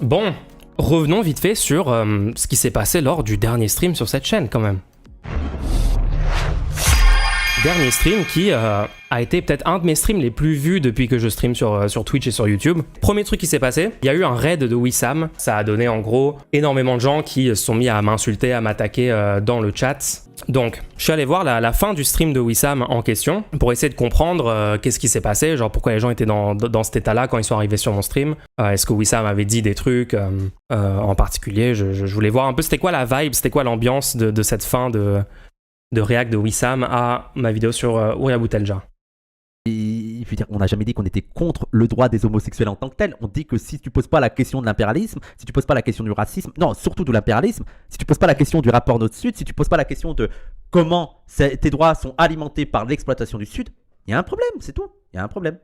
Bon, revenons vite fait sur ce qui s'est passé lors du dernier stream sur cette chaîne quand même. Dernier stream qui a été peut-être un de mes streams les plus vus depuis que je stream sur Twitch et sur YouTube. Premier truc qui s'est passé, il y a eu un raid de Wissam. Ça a donné en gros énormément de gens qui se sont mis à m'insulter, à m'attaquer dans le chat. Donc, je suis allé voir la fin du stream de Wissam en question pour essayer de comprendre qu'est-ce qui s'est passé, genre pourquoi les gens étaient dans cet état-là quand ils sont arrivés sur mon stream. Est-ce que Wissam avait dit des trucs en particulier, je voulais voir un peu c'était quoi la vibe, c'était quoi l'ambiance de cette fin de react de Wissam à ma vidéo sur Ouria Boutelja. Et, je veux dire, on n'a jamais dit qu'on était contre le droit des homosexuels en tant que tel. On dit que si tu poses pas la question de l'impérialisme, si tu poses pas la question du racisme, non, surtout de l'impérialisme, si tu poses pas la question du rapport Nord-Sud, si tu poses pas la question de comment tes droits sont alimentés par l'exploitation du Sud, il y a un problème, c'est tout. Il y a un problème.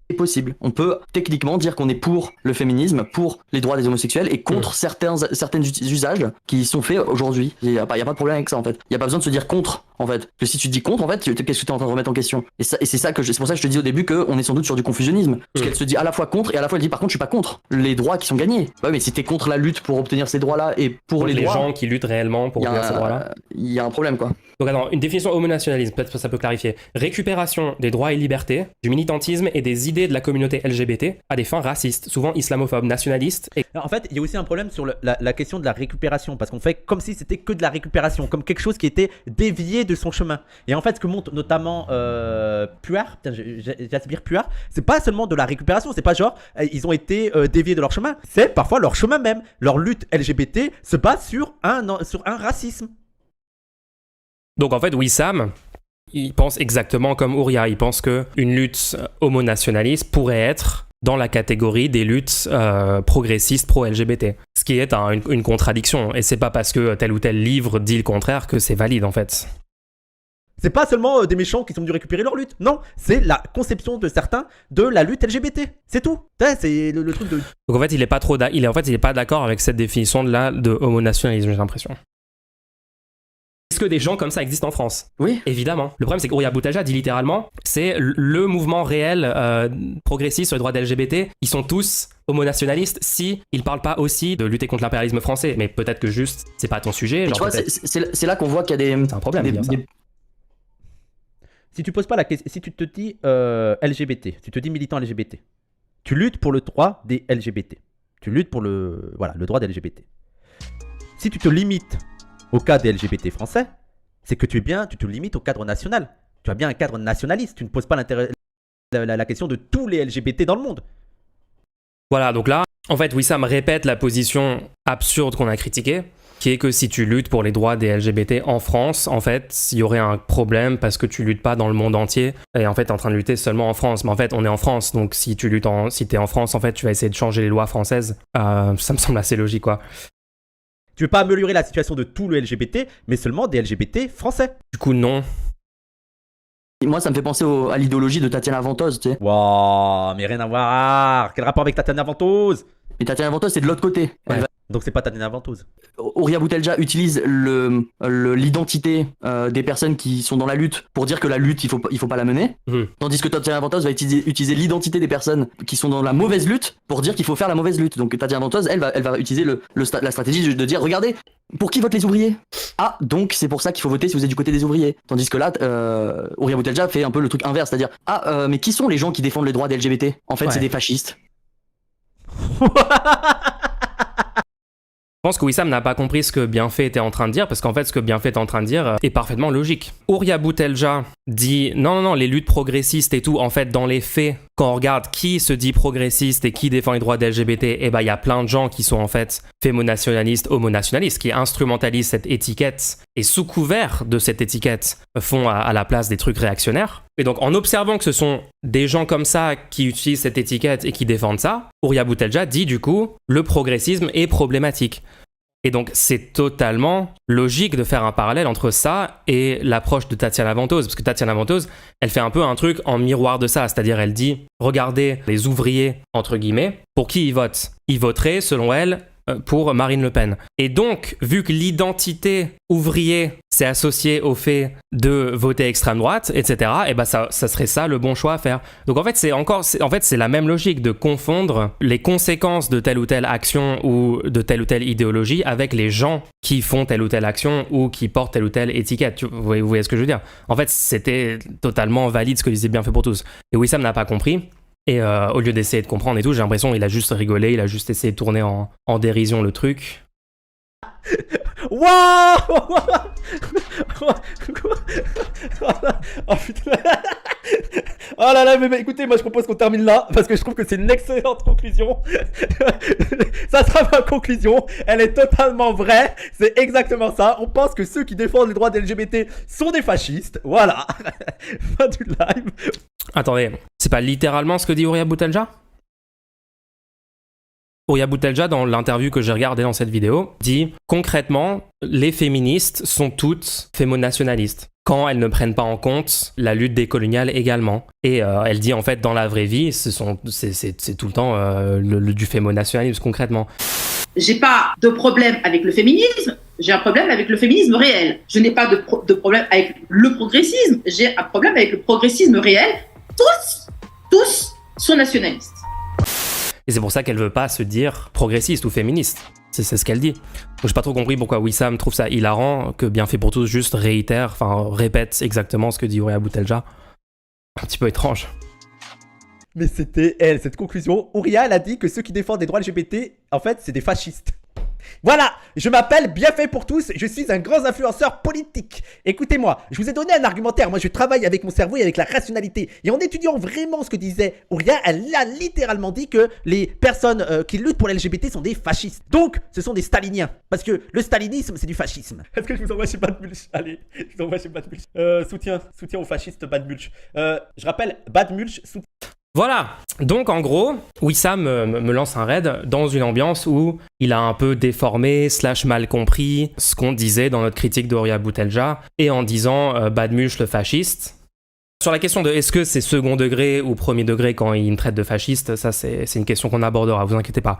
C'est possible. On peut techniquement dire qu'on est pour le féminisme, pour les droits des homosexuels et contre certains usages qui sont faits aujourd'hui. Il n'y a pas de problème avec ça en fait. Il n'y a pas besoin de se dire contre en fait. Que si tu dis contre en fait, qu'est-ce que tu es en train de remettre en question? Et c'est pour ça que je te dis au début qu'on est sans doute sur du confusionnisme. Parce qu'elle se dit à la fois contre et à la fois elle dit par contre je suis pas contre les droits qui sont gagnés. Ouais mais si t'es contre la lutte pour obtenir ces droits-là et pour les droits, gens qui luttent réellement pour obtenir ces droits-là. Il y a un problème quoi. Donc attends, une définition homonationalisme, peut-être que ça peut clarifier. Récupération des droits et libertés, du militantisme et des idées de la communauté LGBT à des fins racistes, souvent islamophobes, nationalistes. Et... En fait, il y a aussi un problème sur la question de la récupération, parce qu'on fait comme si c'était que de la récupération, comme quelque chose qui était dévié de son chemin. Et en fait, ce que montre notamment Puard, Jasbir Puard, c'est pas seulement de la récupération, c'est pas genre ils ont été déviés de leur chemin, c'est parfois leur chemin même. Leur lutte LGBT se base sur un racisme. Donc en fait, Wissam, il pense exactement comme Ouria. Il pense qu'une lutte homonationaliste pourrait être dans la catégorie des luttes progressistes pro-LGBT. Ce qui est une contradiction. Et c'est pas parce que tel ou tel livre dit le contraire que c'est valide en fait. C'est pas seulement des méchants qui sont venus récupérer leur lutte. Non, c'est la conception de certains de la lutte LGBT. C'est tout. C'est le truc de... Donc en fait, il est pas d'accord avec cette définition de homonationalisme, j'ai l'impression. Est-ce que des gens comme ça existent en France? Oui. Évidemment. Le problème, c'est qu'Ouria Boutelja dit littéralement, c'est le mouvement réel progressiste sur les droits des LGBT. Ils sont tous homonationalistes si ils parlent pas aussi de lutter contre l'impérialisme français. Mais peut-être que juste, c'est pas ton sujet. Genre tu vois, c'est là qu'on voit qu'il y a c'est un problème. Si tu poses pas la question, si tu te dis LGBT, tu te dis militant LGBT, tu luttes pour le droit des LGBT. Tu luttes pour le droit des LGBT. Si tu te limites au cas des LGBT français, c'est que tu te limites au cadre national. Tu as bien un cadre nationaliste. Tu ne poses pas la question de tous les LGBT dans le monde. Voilà, donc là, en fait, Wissam répète la position absurde qu'on a critiquée, qui est que si tu luttes pour les droits des LGBT en France, en fait, il y aurait un problème parce que tu luttes pas dans le monde entier. Et en fait, t'es en train de lutter seulement en France. Mais en fait, on est en France, donc si t'es en France, en fait, tu vas essayer de changer les lois françaises. Ça me semble assez logique, quoi. Tu veux pas améliorer la situation de tout le LGBT, mais seulement des LGBT français. Du coup, non. Moi, ça me fait penser à l'idéologie de Tatiana Ventose, tu sais. Wow, mais rien à voir. Quel rapport avec Tatiana Ventose? Mais Tatiana Ventose, c'est de l'autre côté. Ouais. Donc c'est pas Tatiana Ventose. Ouria Boutelja utilise l'identité des personnes qui sont dans la lutte pour dire que la lutte, il faut pas la mener. Tandis que Tatiana Ventose va utiliser l'identité des personnes qui sont dans la mauvaise lutte pour dire qu'il faut faire la mauvaise lutte. Donc Tatiana Ventose, elle va utiliser la stratégie de dire, regardez, pour qui votent les ouvriers? Ah, donc c'est pour ça qu'il faut voter si vous êtes du côté des ouvriers. Tandis que là, Ouria Boutelja fait un peu le truc inverse, c'est-à-dire, mais qui sont les gens qui défendent les droits des LGBT? En fait, c'est des fascistes. Je pense que Wissam n'a pas compris ce que Bienfait était en train de dire, parce qu'en fait, ce que Bienfait est en train de dire est parfaitement logique. Ouria Boutelja dit non, les luttes progressistes et tout, en fait, dans les faits, quand on regarde qui se dit progressiste et qui défend les droits des LGBT, eh ben, il y a plein de gens qui sont en fait fémonationalistes, homonationalistes, qui instrumentalisent cette étiquette et sous couvert de cette étiquette font à la place des trucs réactionnaires. Et donc, en observant que ce sont des gens comme ça qui utilisent cette étiquette et qui défendent ça, Ouria Boutelja dit du coup, le progressisme est problématique. Et donc, c'est totalement logique de faire un parallèle entre ça et l'approche de Tatiana Ventose. Parce que Tatiana Ventose, elle fait un peu un truc en miroir de ça. C'est-à-dire, elle dit, regardez les ouvriers, entre guillemets, pour qui ils votent. Ils voteraient, selon elle, pour Marine Le Pen. Et donc, vu que l'identité ouvrier, c'est associé au fait de voter extrême droite, etc., et bah ça serait ça le bon choix à faire. Donc en fait, c'est la même logique de confondre les conséquences de telle ou telle action ou de telle ou telle idéologie avec les gens qui font telle ou telle action ou qui portent telle ou telle étiquette. Vous voyez ce que je veux dire? En fait, c'était totalement valide ce que disait Bienfait pour tous. Et Wissam n'a pas compris. Et au lieu d'essayer de comprendre et tout, j'ai l'impression qu'il a juste rigolé, il a juste essayé de tourner en dérision le truc. Waouh. Oh putain. Oh là là, mais écoutez, moi je propose qu'on termine là, parce que je trouve que c'est une excellente conclusion. Ça sera ma conclusion, elle est totalement vraie, c'est exactement ça. On pense que ceux qui défendent les droits des LGBT sont des fascistes, voilà. Fin du live. Attendez, c'est pas littéralement ce que dit Ouria Boutelja? Ouria Boutelja, dans l'interview que j'ai regardée dans cette vidéo, dit concrètement, les féministes sont toutes fémonationalistes, quand elles ne prennent pas en compte la lutte décoloniale également. Et elle dit en fait, dans la vraie vie, c'est tout le temps du fémonationalisme concrètement. J'ai pas de problème avec le féminisme, j'ai un problème avec le féminisme réel. Je n'ai pas de problème avec le progressisme, j'ai un problème avec le progressisme réel. Tous sont nationalistes. Et c'est pour ça qu'elle veut pas se dire progressiste ou féministe. C'est ce qu'elle dit. Donc j'ai pas trop compris pourquoi Wissam trouve ça hilarant que Bienfait pour tous juste répète exactement ce que dit Ouria Boutelja. Un petit peu étrange. Mais c'était elle, cette conclusion. Ouria, elle a dit que ceux qui défendent les droits LGBT, en fait, c'est des fascistes. Voilà, je m'appelle Bienfait pour tous, je suis un grand influenceur politique. Écoutez-moi, je vous ai donné un argumentaire, moi je travaille avec mon cerveau et avec la rationalité. Et en étudiant vraiment ce que disait Ouria, elle a littéralement dit que les personnes qui luttent pour l'LGBT sont des fascistes. Donc, ce sont des staliniens. Parce que le stalinisme, c'est du fascisme. Est-ce que je vous envoie chez Bad Mulch? Allez, je vous envoie chez Bad Mulch. Soutien aux fascistes Bad Mulch. Je rappelle, Bad Mulch soutient. Voilà, donc en gros, Wissam me lance un raid dans une ambiance où il a un peu déformé / mal compris ce qu'on disait dans notre critique d'Ouria Boutelja et en disant Badmuche le fasciste. Sur la question de est-ce que c'est second degré ou premier degré quand il me traite de fasciste, ça c'est une question qu'on abordera, vous inquiétez pas.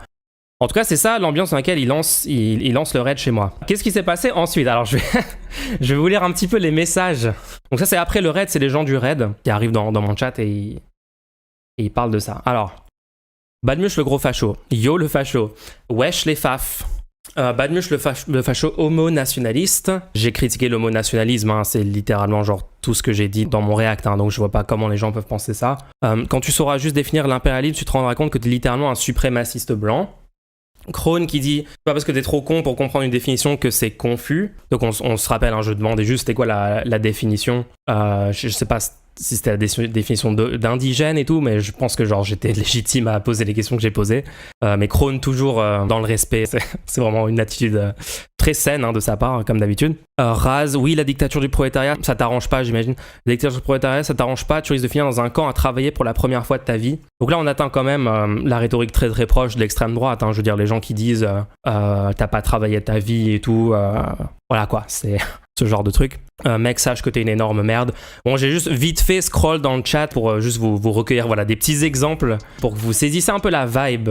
En tout cas, c'est ça l'ambiance dans laquelle il lance le raid chez moi. Qu'est-ce qui s'est passé ensuite? Alors je vais vous lire un petit peu les messages. Donc ça c'est après le raid, c'est les gens du raid qui arrivent dans mon chat et il parle de ça. Alors, Badmuche le gros facho, yo le facho, wesh les faf, Badmuche le facho homo-nationaliste. J'ai critiqué l'homo-nationalisme, hein, c'est littéralement genre tout ce que j'ai dit dans mon react, hein, donc je vois pas comment les gens peuvent penser ça. Quand tu sauras juste définir l'impérialisme, tu te rendras compte que t'es littéralement un suprémaciste blanc. Krone qui dit pas parce que t'es trop con pour comprendre une définition que c'est confus. Donc on se rappelle, hein, je demandais juste c'était quoi la définition. Je sais pas si c'était la définition d'indigène et tout, mais je pense que genre j'étais légitime à poser les questions que j'ai posées. Mais Krone toujours dans le respect, c'est vraiment une attitude très saine, hein, de sa part, comme d'habitude. Raz, oui, la dictature du prolétariat, ça t'arrange pas, j'imagine. La dictature du prolétariat, ça t'arrange pas, tu risques de finir dans un camp à travailler pour la première fois de ta vie. Donc là, on atteint quand même la rhétorique très très proche de l'extrême droite, hein. Je veux dire, les gens qui disent t'as pas travaillé ta vie et tout, voilà quoi, c'est ce genre de truc. Mec, sache que t'es une énorme merde. Bon, j'ai juste vite fait scroll dans le chat pour juste vous recueillir, voilà, des petits exemples pour que vous saisissiez un peu la vibe.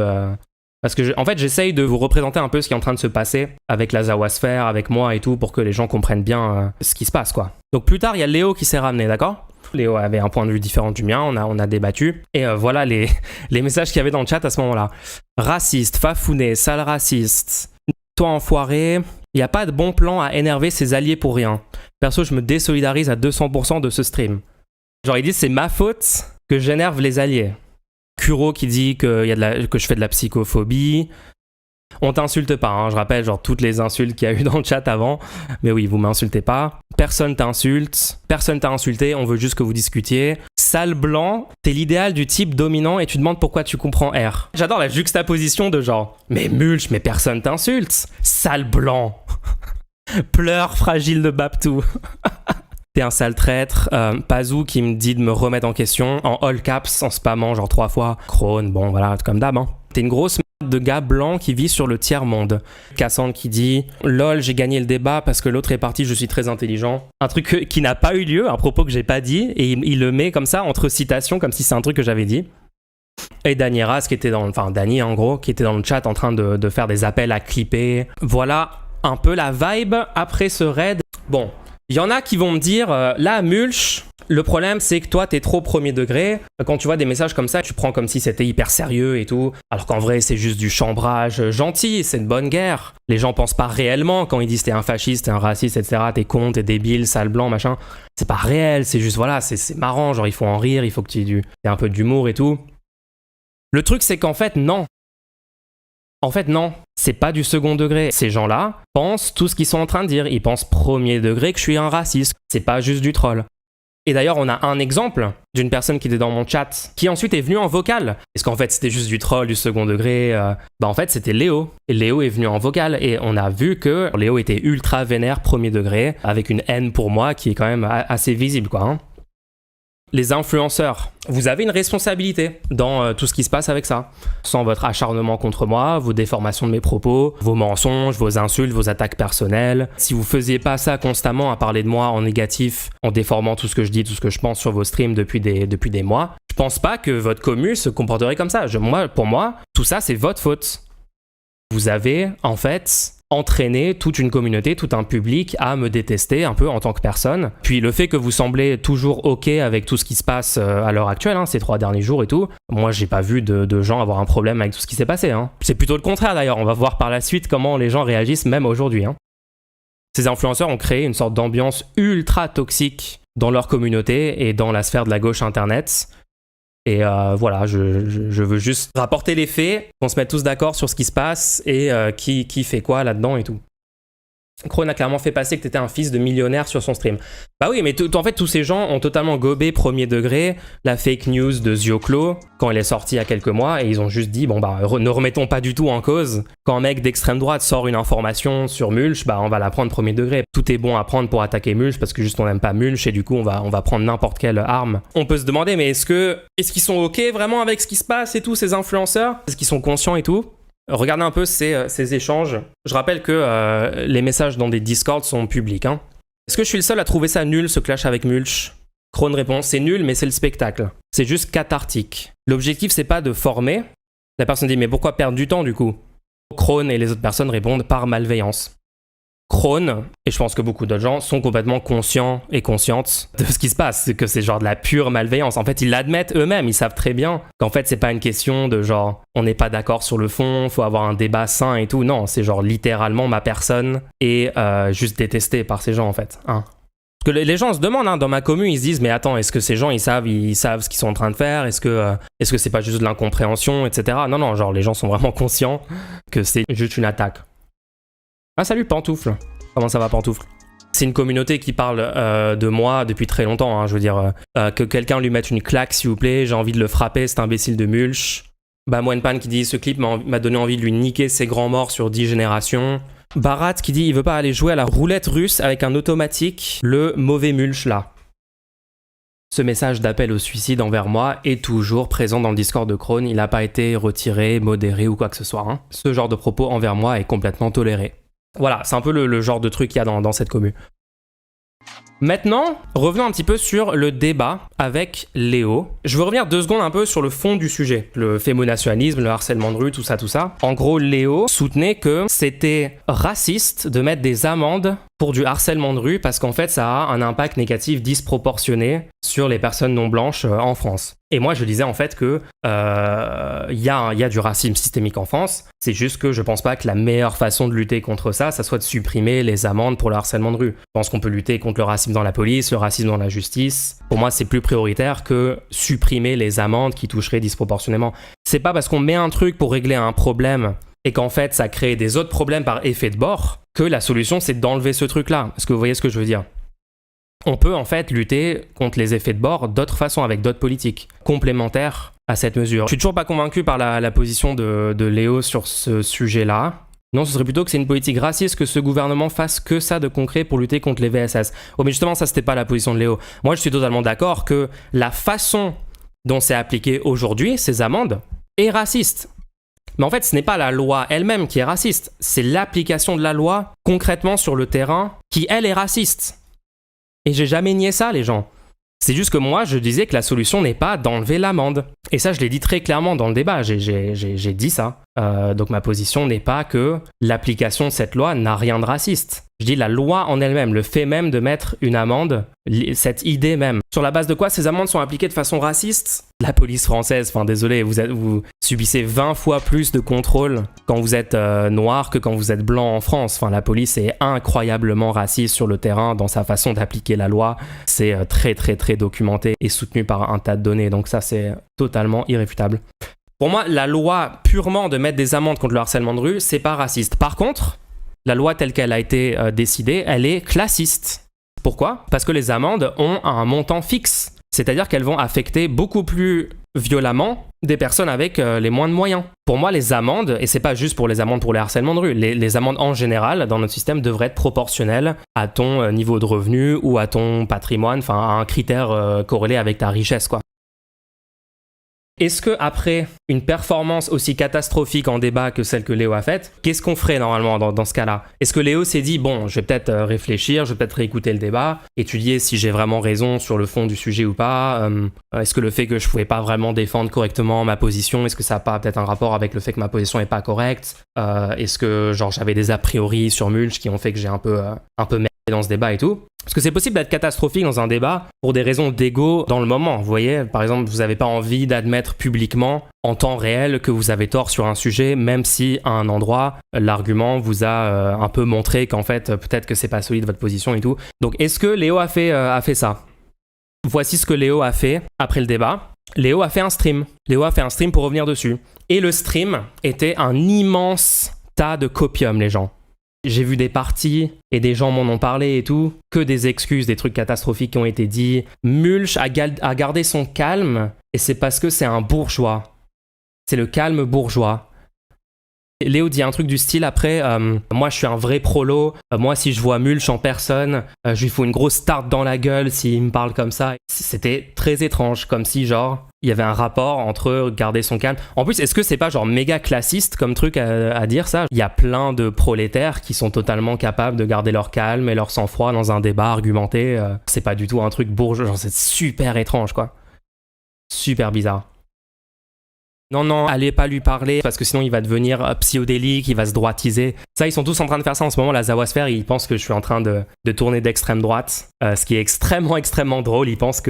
Parce que, en fait, j'essaye de vous représenter un peu ce qui est en train de se passer avec la Zawasphère, avec moi et tout, pour que les gens comprennent bien ce qui se passe, quoi. Donc plus tard, il y a Léo qui s'est ramené, d'accord? Léo avait un point de vue différent du mien, on a débattu. Et voilà les messages qu'il y avait dans le chat à ce moment-là. Raciste, fafouné, sale raciste, toi enfoiré, il n'y a pas de bon plan à énerver ses alliés pour rien. Perso, je me désolidarise à 200% de ce stream. Genre, ils disent c'est ma faute que j'énerve les alliés. Kuro qui dit que je fais de la psychophobie. On t'insulte pas, hein, je rappelle genre toutes les insultes qu'il y a eu dans le chat avant. Mais oui, vous m'insultez pas. Personne t'insulte, personne t'a insulté, on veut juste que vous discutiez. Sale blanc, t'es l'idéal du type dominant et tu demandes pourquoi tu comprends R. J'adore la juxtaposition de genre, mais Mulch, mais personne t'insulte. Sale blanc. Pleure fragile de Baptou. T'es un sale traître. Pazou qui me dit de me remettre en question en all caps, en spammant genre 3 fois. Krone, bon voilà, comme d'hab, hein. T'es une grosse merde de gars blanc qui vit sur le tiers-monde. Cassandre qui dit lol, j'ai gagné le débat parce que l'autre est parti, je suis très intelligent. Un truc qui n'a pas eu lieu, un propos que j'ai pas dit, et il le met comme ça entre citations, comme si c'est un truc que j'avais dit. Et Danieras qui était Dani en gros, qui était dans le chat en train de faire des appels à clipper. Voilà un peu la vibe après ce raid. Bon. Il y en a qui vont me dire, là, Mulch, le problème, c'est que toi, t'es trop premier degré. Quand tu vois des messages comme ça, tu prends comme si c'était hyper sérieux et tout. Alors qu'en vrai, c'est juste du chambrage gentil, c'est une bonne guerre. Les gens pensent pas réellement quand ils disent t'es un fasciste, t'es un raciste, etc. T'es con, t'es débile, sale blanc, machin. C'est pas réel, c'est juste, voilà, c'est marrant. Genre, il faut en rire, il faut que tu aies un peu d'humour et tout. Le truc, c'est qu'en fait, non. En fait, non. C'est pas du second degré. Ces gens-là pensent tout ce qu'ils sont en train de dire. Ils pensent premier degré que je suis un raciste. C'est pas juste du troll. Et d'ailleurs, on a un exemple d'une personne qui était dans mon chat, qui ensuite est venue en vocal. Est-ce qu'en fait, c'était juste du troll, du second degré en fait, c'était Léo. Et Léo est venu en vocal. Et on a vu que Léo était ultra vénère, premier degré, avec une haine pour moi qui est quand même assez visible, quoi. Hein. Les influenceurs, vous avez une responsabilité dans tout ce qui se passe avec ça. Sans votre acharnement contre moi, vos déformations de mes propos, vos mensonges, vos insultes, vos attaques personnelles. Si vous faisiez pas ça constamment à parler de moi en négatif, en déformant tout ce que je dis, tout ce que je pense sur vos streams depuis des mois, je pense pas que votre commu se comporterait comme ça. Pour moi, tout ça, c'est votre faute. Vous avez, en fait, entraîner toute une communauté, tout un public à me détester un peu en tant que personne. Puis le fait que vous semblez toujours ok avec tout ce qui se passe à l'heure actuelle, ces 3 derniers jours et tout, moi j'ai pas vu de gens avoir un problème avec tout ce qui s'est passé. C'est plutôt le contraire d'ailleurs, on va voir par la suite comment les gens réagissent même aujourd'hui. Ces influenceurs ont créé une sorte d'ambiance ultra toxique dans leur communauté et dans la sphère de la gauche internet. Et voilà, je veux juste rapporter les faits, qu'on se mette tous d'accord sur ce qui se passe et qui fait quoi là-dedans et tout. Krone a clairement fait passer que t'étais un fils de millionnaire sur son stream. Bah oui, mais en fait, tous ces gens ont totalement gobé premier degré la fake news de Zioclo quand elle est sortie il y a quelques mois et ils ont juste dit, ne remettons pas du tout en cause. Quand un mec d'extrême droite sort une information sur Mulch, on va la prendre premier degré. Tout est bon à prendre pour attaquer Mulch parce que juste on n'aime pas Mulch et du coup on va prendre n'importe quelle arme. On peut se demander, mais est-ce qu'ils sont ok vraiment avec ce qui se passe et tout, ces influenceurs? Est-ce qu'ils sont conscients et tout? Regardez un peu ces échanges. Je rappelle que les messages dans des Discord sont publics. Est-ce que je suis le seul à trouver ça nul, ce clash avec Mulch? Krone répond, c'est nul, mais c'est le spectacle. C'est juste cathartique. L'objectif, c'est pas de former. La personne dit, mais pourquoi perdre du temps du coup? Krone et les autres personnes répondent par malveillance. Krone, et je pense que beaucoup d'autres gens, sont complètement conscients et conscientes de ce qui se passe, que c'est genre de la pure malveillance. En fait, ils l'admettent eux-mêmes, ils savent très bien qu'en fait, c'est pas une question de genre, on n'est pas d'accord sur le fond, faut avoir un débat sain et tout. Non, c'est genre littéralement ma personne est juste détestée par ces gens en fait. Parce que les gens se demandent, dans ma commune, ils se disent, mais attends, est-ce que ces gens, ils savent ce qu'ils sont en train de faire? Est-ce que c'est pas juste de l'incompréhension, etc. Non, genre les gens sont vraiment conscients que c'est juste une attaque. Ah salut Pantoufle, comment ça va Pantoufle? C'est une communauté qui parle de moi depuis très longtemps, je veux dire, que quelqu'un lui mette une claque s'il vous plaît, j'ai envie de le frapper, cet imbécile de Mulch. Moenpan qui dit, ce clip m'a donné envie de lui niquer ses grands morts sur 10 générations. Barat qui dit, il veut pas aller jouer à la roulette russe avec un automatique, le mauvais Mulch là. Ce message d'appel au suicide envers moi est toujours présent dans le Discord de Krone, il n'a pas été retiré, modéré ou quoi que ce soit. Ce genre de propos envers moi est complètement toléré. Voilà, c'est un peu le genre de truc qu'il y a dans cette commu. Maintenant, revenons un petit peu sur le débat avec Léo. Je veux revenir 2 secondes un peu sur le fond du sujet. Le fémonationalisme, le harcèlement de rue, tout ça. En gros, Léo soutenait que c'était raciste de mettre des amendes pour du harcèlement de rue parce qu'en fait, ça a un impact négatif disproportionné sur les personnes non blanches en France. Et moi, je disais en fait que y a du racisme systémique en France. C'est juste que je pense pas que la meilleure façon de lutter contre ça soit de supprimer les amendes pour le harcèlement de rue. Je pense qu'on peut lutter contre le racisme dans la police, le racisme dans la justice. Pour moi, c'est plus prioritaire que supprimer les amendes qui toucheraient disproportionnellement. C'est pas parce qu'on met un truc pour régler un problème et qu'en fait, ça crée des autres problèmes par effet de bord que la solution, c'est d'enlever ce truc-là. Est-ce que vous voyez ce que je veux dire? On peut en fait lutter contre les effets de bord d'autres façons, avec d'autres politiques complémentaires à cette mesure. Je suis toujours pas convaincu par la position de Léo sur ce sujet-là. Non, ce serait plutôt que c'est une politique raciste que ce gouvernement fasse que ça de concret pour lutter contre les VSS. Oh, mais justement, ça, c'était pas la position de Léo. Moi, je suis totalement d'accord que la façon dont c'est appliqué aujourd'hui, ces amendes, est raciste. Mais en fait, ce n'est pas la loi elle-même qui est raciste. C'est l'application de la loi concrètement sur le terrain qui, elle, est raciste. Et j'ai jamais nié ça, les gens. C'est juste que moi, je disais que la solution n'est pas d'enlever l'amende. Et ça, je l'ai dit très clairement dans le débat. J'ai dit ça. Donc ma position n'est pas que l'application de cette loi n'a rien de raciste. Je dis la loi en elle-même, le fait même de mettre une amende, cette idée même. Sur la base de quoi ces amendes sont appliquées de façon raciste? La police française, enfin désolé, vous subissez 20 fois plus de contrôles quand vous êtes noir que quand vous êtes blanc en France. Enfin, la police est incroyablement raciste sur le terrain dans sa façon d'appliquer la loi. C'est très très très documenté et soutenu par un tas de données. Donc ça, c'est totalement irréfutable. Pour moi, la loi purement de mettre des amendes contre le harcèlement de rue, c'est pas raciste. Par contre, la loi telle qu'elle a été décidée, elle est classiste. Pourquoi? Parce que les amendes ont un montant fixe. C'est-à-dire qu'elles vont affecter beaucoup plus violemment des personnes avec les moins de moyens. Pour moi, les amendes, et c'est pas juste pour les amendes pour les harcèlements de rue, les amendes en général dans notre système devraient être proportionnelles à ton niveau de revenu ou à ton patrimoine, enfin à un critère corrélé avec ta richesse, quoi. Est-ce que après une performance aussi catastrophique en débat que celle que Léo a faite, qu'est-ce qu'on ferait normalement dans ce cas-là? Est-ce que Léo s'est dit, bon, je vais peut-être réfléchir, je vais peut-être réécouter le débat, étudier si j'ai vraiment raison sur le fond du sujet ou pas? Est-ce que le fait que je pouvais pas vraiment défendre correctement ma position, est-ce que ça n'a pas peut-être un rapport avec le fait que ma position est pas correcte? Est-ce que genre j'avais des a priori sur Mulch qui ont fait que j'ai un peu merdé dans ce débat et tout? Parce que c'est possible d'être catastrophique dans un débat pour des raisons d'ego dans le moment. Vous voyez, par exemple, vous n'avez pas envie d'admettre publiquement en temps réel que vous avez tort sur un sujet, même si à un endroit, l'argument vous a un peu montré qu'en fait, peut-être que c'est pas solide votre position et tout. Donc, est-ce que Léo a fait ça? Voici ce que Léo a fait après le débat. Léo a fait un stream. Léo a fait un stream pour revenir dessus. Et le stream était un immense tas de copium, les gens. J'ai vu des parties et des gens m'en ont parlé et tout, que des excuses, des trucs catastrophiques qui ont été dits. Mulch a gardé son calme et c'est parce que c'est un bourgeois. C'est le calme bourgeois. Léo dit un truc du style après, moi je suis un vrai prolo, moi si je vois Mulch en personne, je lui fous une grosse tarte dans la gueule s'il me parle comme ça. C'était très étrange, comme si genre il y avait un rapport entre garder son calme. En plus, est-ce que c'est pas genre méga classiste comme truc à dire ça? Il y a plein de prolétaires qui sont totalement capables de garder leur calme et leur sang-froid dans un débat argumenté. C'est pas du tout un truc bourgeois, genre c'est super étrange quoi. Super bizarre. Non, allez pas lui parler parce que sinon il va devenir psychodélique, il va se droitiser. Ça, ils sont tous en train de faire ça en ce moment. La Zawasphère, ils pensent que je suis en train de tourner d'extrême droite, ce qui est extrêmement drôle. Ils pensent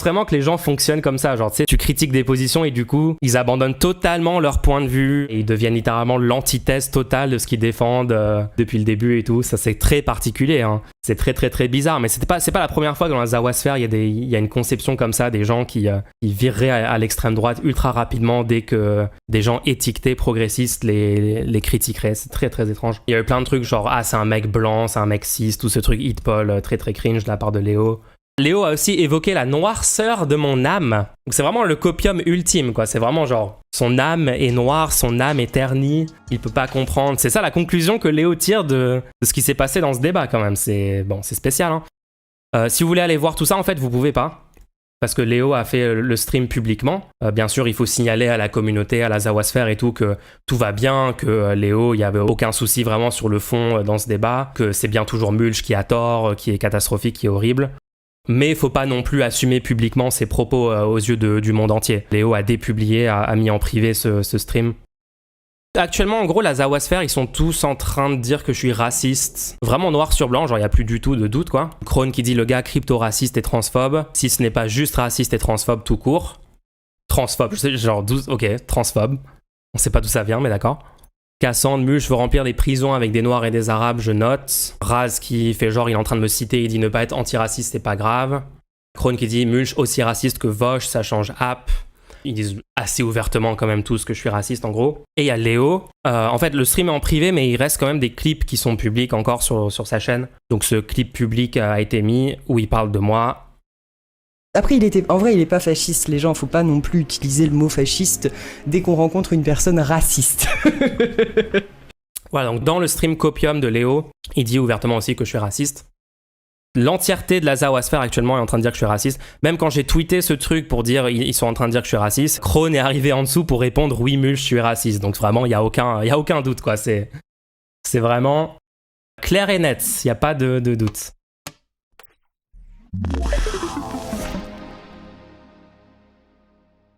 vraiment que les gens fonctionnent comme ça. Genre, tu sais, tu critiques des positions et du coup, ils abandonnent totalement leur point de vue et ils deviennent littéralement l'antithèse totale de ce qu'ils défendent depuis le début et tout. Ça, c'est très particulier, hein. C'est très bizarre. Mais c'est pas la première fois que dans la Zawasphère, il y a une conception comme ça, des gens qui vireraient à l'extrême droite ultra rapidement dès que des gens étiquetés progressistes les critiqueraient. C'est très étrange. Il y a eu plein de trucs genre c'est un mec blanc, c'est un mec cis, tout ce truc hit-poll très cringe de la part de Léo. Léo a aussi évoqué la noirceur de mon âme. Donc c'est vraiment le copium ultime quoi. C'est vraiment genre son âme est noire, son âme est ternie, il peut pas comprendre. C'est ça la conclusion que Léo tire de ce qui s'est passé dans ce débat quand même. C'est spécial hein. Si vous voulez aller voir tout ça en fait vous pouvez pas. Parce que Léo a fait le stream publiquement. Bien sûr, il faut signaler à la communauté, à la Zawasphère et tout, que tout va bien, que Léo, il n'y avait aucun souci vraiment sur le fond dans ce débat, que c'est bien toujours Mulch qui a tort, qui est catastrophique, qui est horrible. Mais il ne faut pas non plus assumer publiquement ses propos aux yeux du monde entier. Léo a dépublié, a mis en privé ce stream. Actuellement, en gros, la Zawasphère, ils sont tous en train de dire que je suis raciste. Vraiment noir sur blanc, genre il n'y a plus du tout de doute, quoi. Krone qui dit le gars crypto-raciste et transphobe, si ce n'est pas juste raciste et transphobe tout court. Transphobe, je sais, genre 12, ok, transphobe. On sait pas d'où ça vient, mais d'accord. Cassandre, Mulch veut remplir des prisons avec des noirs et des arabes, je note. Raz qui fait genre, il est en train de me citer, il dit ne pas être antiraciste, c'est pas grave. Krone qui dit Mulch aussi raciste que Vosh, ça change app. Ils disent assez ouvertement quand même tous que je suis raciste en gros. Et il y a Léo. En fait, le stream est en privé, mais il reste quand même des clips qui sont publics encore sur sa chaîne. Donc ce clip public a été mis où il parle de moi. Après, en vrai, il est pas fasciste, les gens. Faut pas non plus utiliser le mot fasciste dès qu'on rencontre une personne raciste. Voilà, donc dans le stream Copium de Léo, il dit ouvertement aussi que je suis raciste. L'entièreté de la Zawasphère actuellement est en train de dire que je suis raciste. Même quand j'ai tweeté ce truc pour dire ils sont en train de dire que je suis raciste, Krone est arrivé en dessous pour répondre oui Mulch, je suis raciste. Donc vraiment il y a aucun doute quoi. C'est vraiment clair et net. Il y a pas de doute.